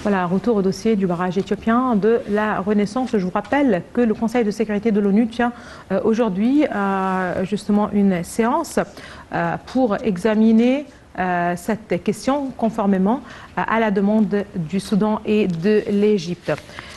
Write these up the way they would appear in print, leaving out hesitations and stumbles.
Voilà, retour au dossier du barrage éthiopien de la Renaissance. Je vous rappelle que le Conseil de sécurité de l'ONU tient aujourd'hui justement une séance pour examiner cette question conformément à la demande du Soudan et de l'Égypte.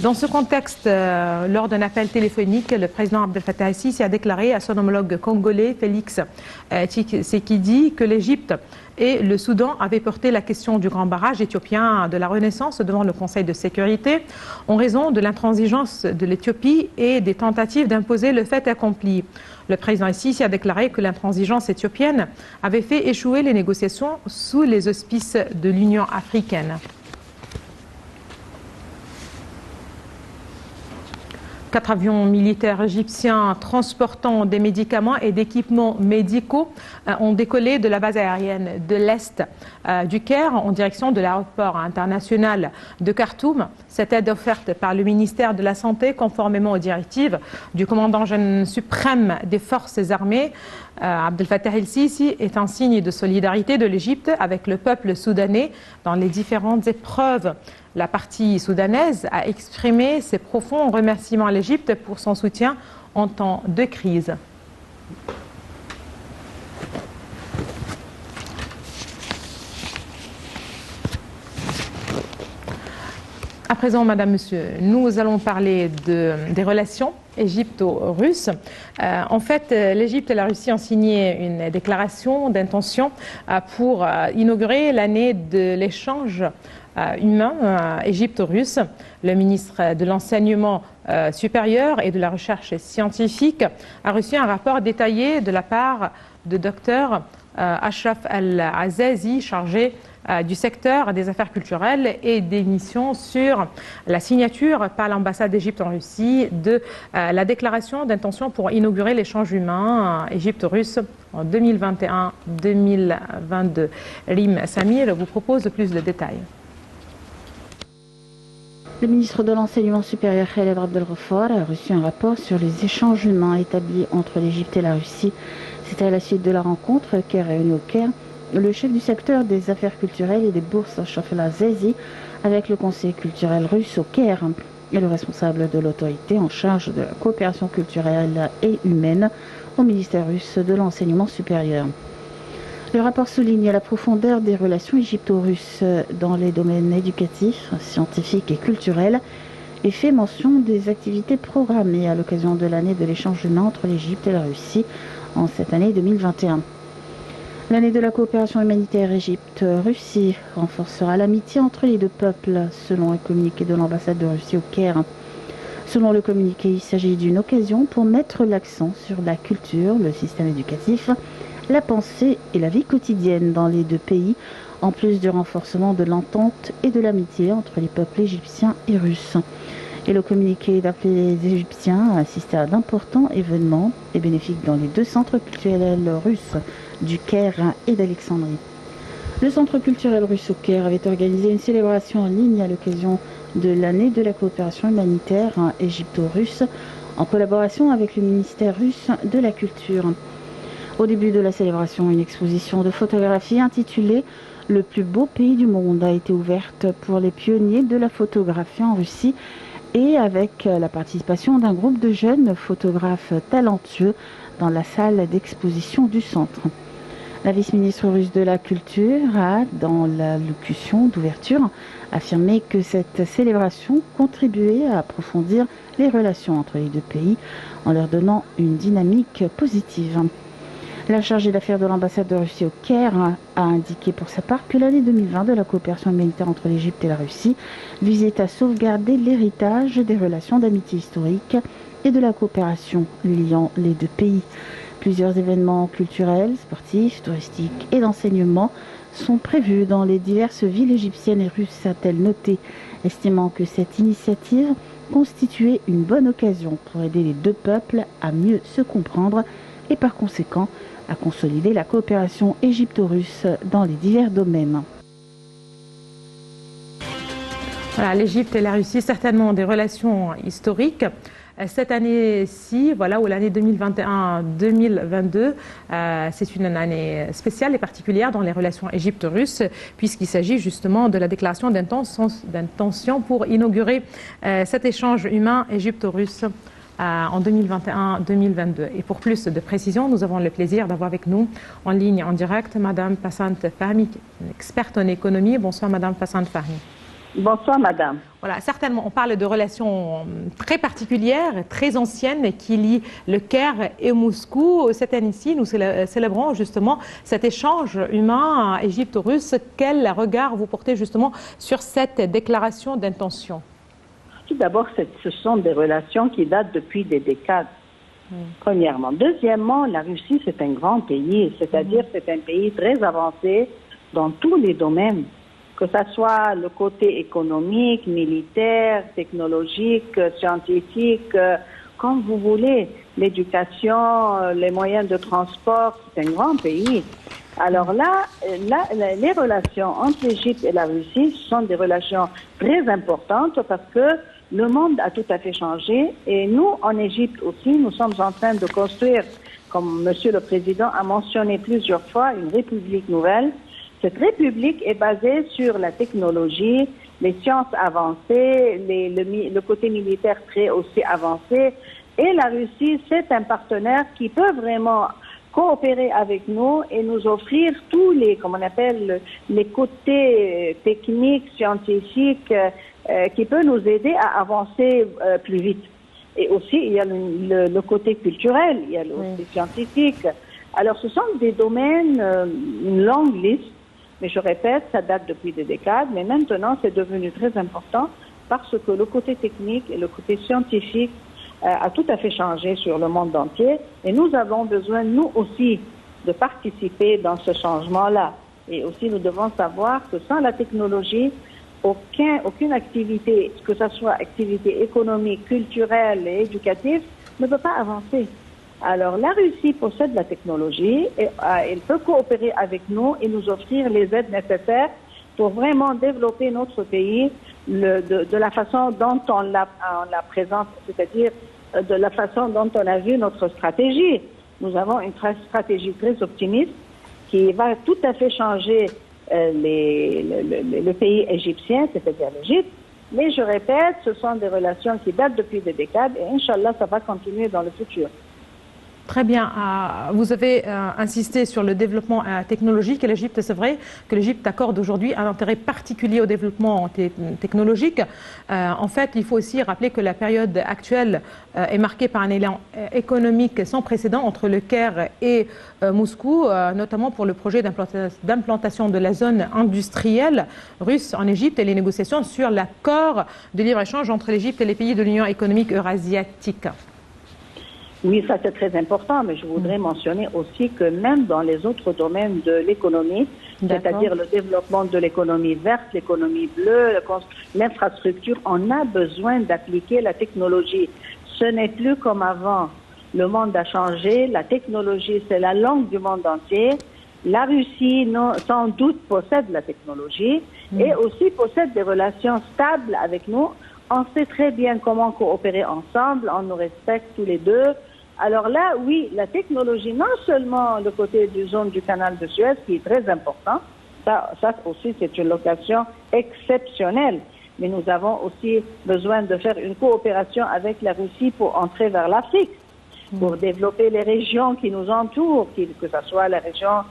Dans ce contexte, lors d'un appel téléphonique, le président Abdel Fattah el-Sisi a déclaré à son homologue congolais Félix Tshisekedi que l'Égypte et le Soudan avaient porté la question du grand barrage éthiopien de la Renaissance devant le Conseil de sécurité en raison de l'intransigeance de l'Éthiopie et des tentatives d'imposer le fait accompli. Le président el-Sisi a déclaré que l'intransigeance éthiopienne avait fait échouer les négociations sous les auspices de l'Union africaine. 4 avions militaires égyptiens transportant des médicaments et d'équipements médicaux ont décollé de la base aérienne de l'Est du Caire en direction de l'aéroport international de Khartoum. Cette aide offerte par le ministère de la Santé conformément aux directives du commandant suprême des forces armées. Abdel Fattah el-Sisi est un signe de solidarité de l'Égypte avec le peuple soudanais dans les différentes épreuves. La partie soudanaise a exprimé ses profonds remerciements à l'Égypte pour son soutien en temps de crise. À présent, Madame, Monsieur, nous allons parler des relations égypto-russes. En fait, l'Égypte et la Russie ont signé une déclaration d'intention pour inaugurer l'année de l'échange humain égypto-russe. Le ministre de l'Enseignement supérieur et de la Recherche scientifique a reçu un rapport détaillé de la part de Dr Ashraf Al-Azazi, chargé du secteur des affaires culturelles et des missions sur la signature par l'ambassade d'Égypte en Russie de la déclaration d'intention pour inaugurer l'échange humain Égypte-Russe en 2021-2022. Rim Samir vous propose plus de détails. Le ministre de l'Enseignement supérieur Khaled Abdel-Ghaffar a reçu un rapport sur les échanges humains établis entre l'Égypte et la Russie. C'était à la suite de la rencontre qui a réuni au Caire le chef du secteur des affaires culturelles et des bourses, Ashraf Al-Azazi, avec le conseil culturel russe au Caire et le responsable de l'autorité en charge de la coopération culturelle et humaine au ministère russe de l'Enseignement supérieur. Le rapport souligne la profondeur des relations égypto-russes dans les domaines éducatifs, scientifiques et culturels et fait mention des activités programmées à l'occasion de l'année de l'échange humain entre l'Égypte et la Russie en cette année 2021. L'année de la coopération humanitaire Égypte-Russie renforcera l'amitié entre les deux peuples, selon un communiqué de l'ambassade de Russie au Caire. Selon le communiqué, il s'agit d'une occasion pour mettre l'accent sur la culture, le système éducatif, la pensée et la vie quotidienne dans les deux pays, en plus du renforcement de l'entente et de l'amitié entre les peuples égyptiens et russes. Et le communiqué d'appelé les Égyptiens à assister à d'importants événements et bénéfiques dans les deux centres culturels russes du Caire et d'Alexandrie. Le centre culturel russe au Caire avait organisé une célébration en ligne à l'occasion de l'année de la coopération humanitaire égypto-russe en collaboration avec le ministère russe de la Culture. Au début de la célébration, une exposition de photographies intitulée « Le plus beau pays du monde » a été ouverte pour les pionniers de la photographie en Russie et avec la participation d'un groupe de jeunes photographes talentueux dans la salle d'exposition du centre. La vice-ministre russe de la Culture a, dans l'allocution d'ouverture, affirmé que cette célébration contribuait à approfondir les relations entre les deux pays en leur donnant une dynamique positive. La chargée d'affaires de l'ambassade de Russie au Caire a indiqué pour sa part que l'année 2020 de la coopération humanitaire entre l'Égypte et la Russie visait à sauvegarder l'héritage des relations d'amitié historique et de la coopération liant les deux pays. Plusieurs événements culturels, sportifs, touristiques et d'enseignement sont prévus dans les diverses villes égyptiennes et russes, a-t-elle noté, estimant que cette initiative constituait une bonne occasion pour aider les deux peuples à mieux se comprendre et par conséquent à consolider la coopération égypto-russe dans les divers domaines. Voilà, l'Égypte et la Russie, certainement des relations historiques. cette année-ci, voilà, ou l'année 2021-2022, c'est une année spéciale et particulière dans les relations Égypte-Russe, puisqu'il s'agit justement de la déclaration d'intention pour inaugurer cet échange humain Égypte-Russe en 2021-2022. Et pour plus de précisions, nous avons le plaisir d'avoir avec nous en ligne, en direct, Madame Passant Fahmi, experte en économie. Bonsoir, Madame Passant Fahmi. Bonsoir, madame. Voilà, certainement, on parle de relations très particulières, très anciennes, qui lient le Caire et Moscou. Cette année-ci, nous célébrons justement cet échange humain égypto-russe. Quel regard vous portez justement sur cette déclaration d'intention? Tout d'abord, ce sont des relations qui datent depuis des décades, premièrement. Deuxièmement, la Russie, c'est un grand pays, c'est-à-dire c'est un pays très avancé dans tous les domaines, que ce soit le côté économique, militaire, technologique, scientifique, comme vous voulez, l'éducation, les moyens de transport, c'est un grand pays. Alors là, les relations entre l'Égypte et la Russie sont des relations très importantes parce que le monde a tout à fait changé et nous, en Égypte aussi, nous sommes en train de construire, comme Monsieur le Président a mentionné plusieurs fois, une république nouvelle. Cette république est basée sur la technologie, les sciences avancées, le côté militaire très aussi avancé. Et la Russie, c'est un partenaire qui peut vraiment coopérer avec nous et nous offrir tous les, comme on appelle, les côtés techniques, scientifiques, qui peut nous aider à avancer plus vite. Et aussi, il y a le côté culturel, il y a le côté scientifique. Alors, ce sont des domaines, une longue liste, mais je répète, ça date depuis des décades, mais maintenant, c'est devenu très important parce que le côté technique et le côté scientifique a tout à fait changé sur le monde entier et nous avons besoin, nous aussi, de participer dans ce changement-là. Et aussi, nous devons savoir que sans la technologie, aucune activité, que ce soit activité économique, culturelle et éducative, ne peut pas avancer. Alors, la Russie possède la technologie et elle peut coopérer avec nous et nous offrir les aides nécessaires pour vraiment développer notre pays de la façon dont on la présente, c'est-à-dire de la façon dont on a vu notre stratégie. Nous avons une stratégie très optimiste qui va tout à fait changer le pays égyptien, c'est-à-dire l'Égypte. Mais je répète, ce sont des relations qui datent depuis des décades et Inch'Allah, ça va continuer dans le futur. Très bien. Vous avez insisté sur le développement technologique et l'Égypte, c'est vrai que l'Égypte accorde aujourd'hui un intérêt particulier au développement technologique. En fait, il faut aussi rappeler que la période actuelle est marquée par un élan économique sans précédent entre le Caire et Moscou, notamment pour le projet d'implantation de la zone industrielle russe en Égypte et les négociations sur l'accord de libre-échange entre l'Égypte et les pays de l'Union économique eurasiatique. Oui, ça c'est très important, mais je voudrais mentionner aussi que même dans les autres domaines de l'économie, c'est-à-dire le développement de l'économie verte, l'économie bleue, l'infrastructure, on a besoin d'appliquer la technologie. Ce n'est plus comme avant. Le monde a changé, la technologie c'est la langue du monde entier. La Russie, sans doute, possède la technologie et aussi possède des relations stables avec nous. On sait très bien comment coopérer ensemble, on nous respecte tous les deux. Alors là, oui, la technologie, non seulement le côté du zone du canal de Suez, qui est très important, ça aussi c'est une location exceptionnelle, mais nous avons aussi besoin de faire une coopération avec la Russie pour entrer vers l'Afrique, pour développer les régions qui nous entourent, que ce soit la région,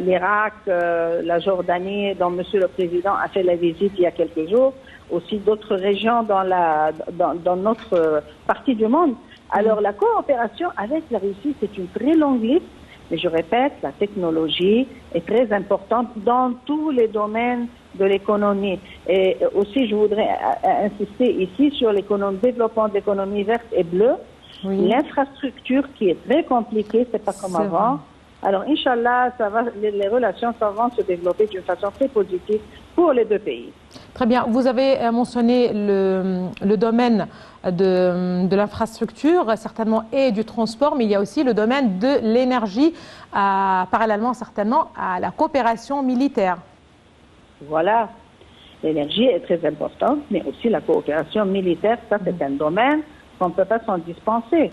l'Irak, la Jordanie, dont Monsieur le Président a fait la visite il y a quelques jours, aussi d'autres régions dans notre partie du monde. Alors la coopération avec la Russie, c'est une très longue liste, mais je répète, la technologie est très importante dans tous les domaines de l'économie. Et aussi, je voudrais insister ici sur le développement de l'économie verte et bleue. Oui. L'infrastructure qui est très compliquée, c'est pas comme avant. Vrai. Alors, Inch'Allah, les relations vont se développer d'une façon très positive pour les deux pays. Très bien. Vous avez mentionné le domaine de l'infrastructure, certainement, et du transport, mais il y a aussi le domaine de l'énergie, parallèlement certainement à la coopération militaire. Voilà. L'énergie est très importante, mais aussi la coopération militaire, ça c'est un domaine qu'on ne peut pas s'en dispenser.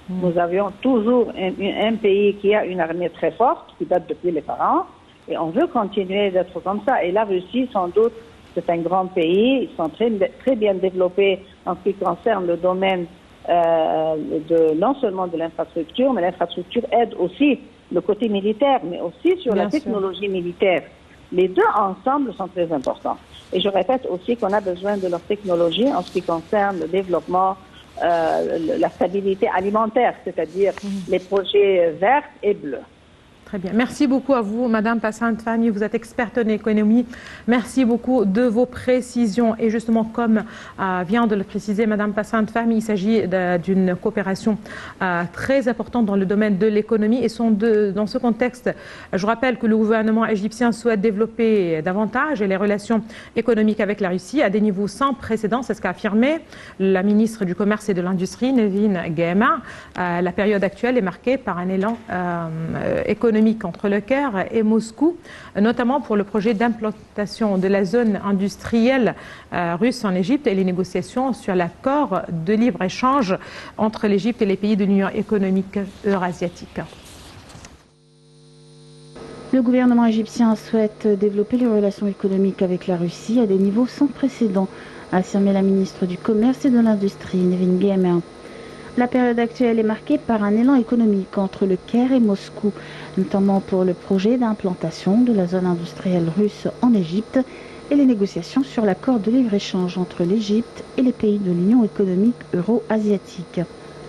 Nous avions toujours un pays qui a une armée très forte, qui date depuis les parents, et on veut continuer d'être comme ça. Et la Russie, sans doute, c'est un grand pays, ils sont très bien développés en ce qui concerne le domaine non seulement de l'infrastructure, mais l'infrastructure aide aussi le côté militaire, mais aussi sur la technologie militaire. Les deux ensemble sont très importants. Et je répète aussi qu'on a besoin de leur technologie en ce qui concerne le développement, la stabilité alimentaire, c'est-à-dire les projets verts et bleus. Très bien. Merci beaucoup à vous, Madame Passante Fahmy. Vous êtes experte en économie. Merci beaucoup de vos précisions. Et justement, comme vient de le préciser Madame Passante Fahmy, il s'agit d'une coopération très importante dans le domaine de l'économie. Et dans ce contexte, je rappelle que le gouvernement égyptien souhaite développer davantage les relations économiques avec la Russie à des niveaux sans précédent. C'est ce qu'a affirmé la ministre du Commerce et de l'Industrie, Nevin Guéma. La période actuelle est marquée par un élan économique entre le Caire et Moscou, notamment pour le projet d'implantation de la zone industrielle russe en Égypte et les négociations sur l'accord de libre-échange entre l'Égypte et les pays de l'Union économique eurasiatique. Le gouvernement égyptien souhaite développer les relations économiques avec la Russie à des niveaux sans précédent, a affirmé la ministre du Commerce et de l'Industrie, Nevin Guéma. La période actuelle est marquée par un élan économique entre le Caire et Moscou, notamment pour le projet d'implantation de la zone industrielle russe en Égypte et les négociations sur l'accord de libre-échange entre l'Égypte et les pays de l'Union économique euro-asiatique.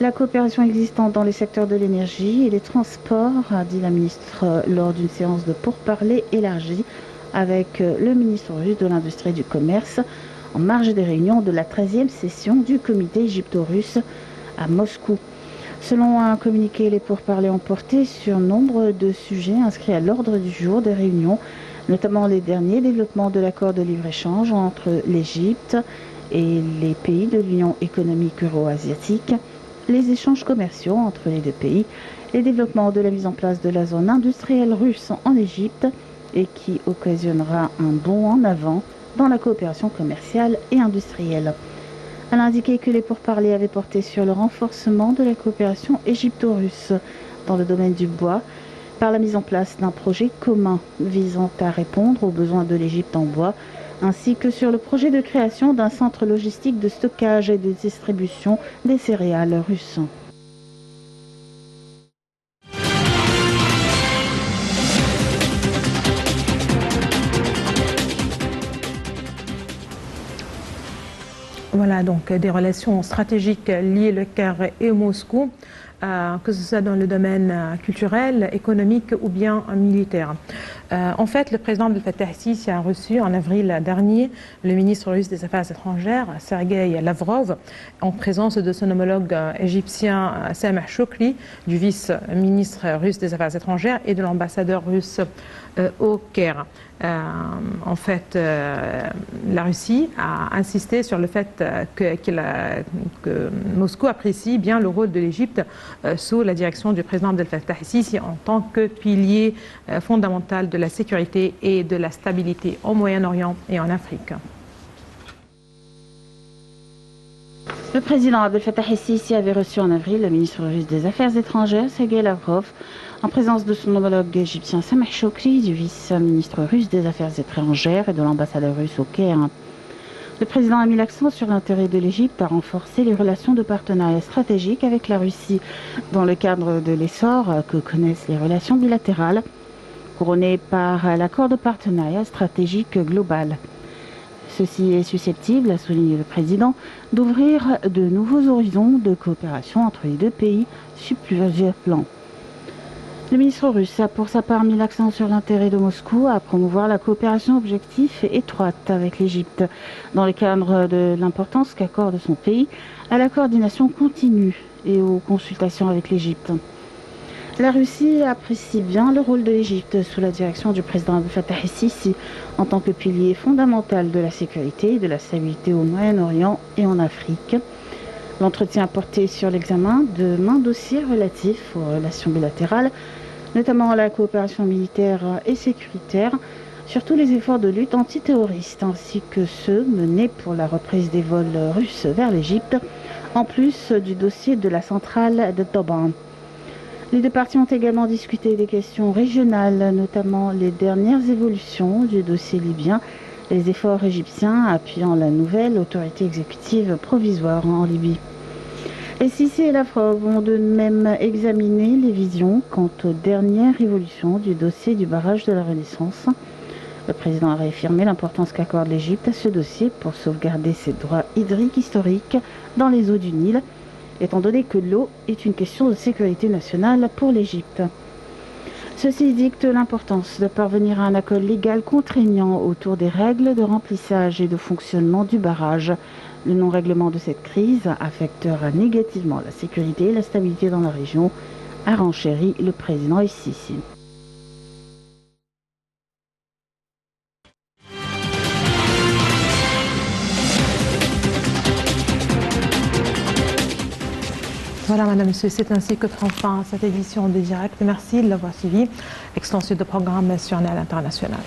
La coopération existante dans les secteurs de l'énergie et des transports, a dit la ministre lors d'une séance de pourparlers élargie avec le ministre russe de l'Industrie et du Commerce en marge des réunions de la 13e session du comité égypto-russe à Moscou. Selon un communiqué, les pourparlers ont porté sur nombre de sujets inscrits à l'ordre du jour des réunions, notamment les derniers développements de l'accord de libre-échange entre l'Égypte et les pays de l'Union économique euro-asiatique, les échanges commerciaux entre les deux pays, les développements de la mise en place de la zone industrielle russe en Égypte et qui occasionnera un bond en avant dans la coopération commerciale et industrielle. Elle a indiqué que les pourparlers avaient porté sur le renforcement de la coopération égypto-russe dans le domaine du bois par la mise en place d'un projet commun visant à répondre aux besoins de l'Égypte en bois, ainsi que sur le projet de création d'un centre logistique de stockage et de distribution des céréales russes. Voilà donc des relations stratégiques liées le Caire et Moscou, que ce soit dans le domaine culturel, économique ou bien militaire. En fait, le président Abdel Fattah el-Sisi a reçu en avril dernier le ministre russe des Affaires étrangères, Sergueï Lavrov, en présence de son homologue égyptien Sameh Shoukry, du vice-ministre russe des Affaires étrangères et de l'ambassadeur russe au Caire. En fait, la Russie a insisté sur le fait que Moscou apprécie bien le rôle de l'Égypte sous la direction du président Abdel Fattah el-Sisi en tant que pilier fondamental de la sécurité et de la stabilité au Moyen-Orient et en Afrique. Le président Abdel Fattah el-Sisi avait reçu en avril le ministre russe des Affaires étrangères, Sergueï Lavrov, en présence de son homologue égyptien Sameh Shoukry, du vice-ministre russe des Affaires étrangères et de l'ambassadeur russe au Caire. Le président a mis l'accent sur l'intérêt de l'Égypte à renforcer les relations de partenariat stratégique avec la Russie, dans le cadre de l'essor que connaissent les relations bilatérales, couronnées par l'accord de partenariat stratégique global. Ceci est susceptible, a souligné le président, d'ouvrir de nouveaux horizons de coopération entre les deux pays sur plusieurs plans. Le ministre russe a pour sa part mis l'accent sur l'intérêt de Moscou à promouvoir la coopération objective et étroite avec l'Égypte, dans le cadre de l'importance qu'accorde son pays à la coordination continue et aux consultations avec l'Égypte. La Russie apprécie bien le rôle de l'Égypte sous la direction du président Abdel Fattah el-Sisi en tant que pilier fondamental de la sécurité et de la stabilité au Moyen-Orient et en Afrique. L'entretien a porté sur l'examen de maints dossiers relatifs aux relations bilatérales, notamment la coopération militaire et sécuritaire, surtout les efforts de lutte antiterroriste, ainsi que ceux menés pour la reprise des vols russes vers l'Égypte, en plus du dossier de la centrale de Doban. Les deux parties ont également discuté des questions régionales, notamment les dernières évolutions du dossier libyen, les efforts égyptiens appuyant la nouvelle autorité exécutive provisoire en Libye. Et Sissi et Lavrov ont de même examiné les visions quant aux dernières évolutions du dossier du barrage de la Renaissance. Le président a réaffirmé l'importance qu'accorde l'Égypte à ce dossier pour sauvegarder ses droits hydriques historiques dans les eaux du Nil, étant donné que l'eau est une question de sécurité nationale pour l'Égypte. Ceci dicte l'importance de parvenir à un accord légal contraignant autour des règles de remplissage et de fonctionnement du barrage. Le non-règlement de cette crise affectera négativement la sécurité et la stabilité dans la région, a renchéri le président El-Sisi. Voilà, Madame, Monsieur, c'est ainsi que prend fin cette édition de Direct. Merci de l'avoir suivi. Extension de programme national international.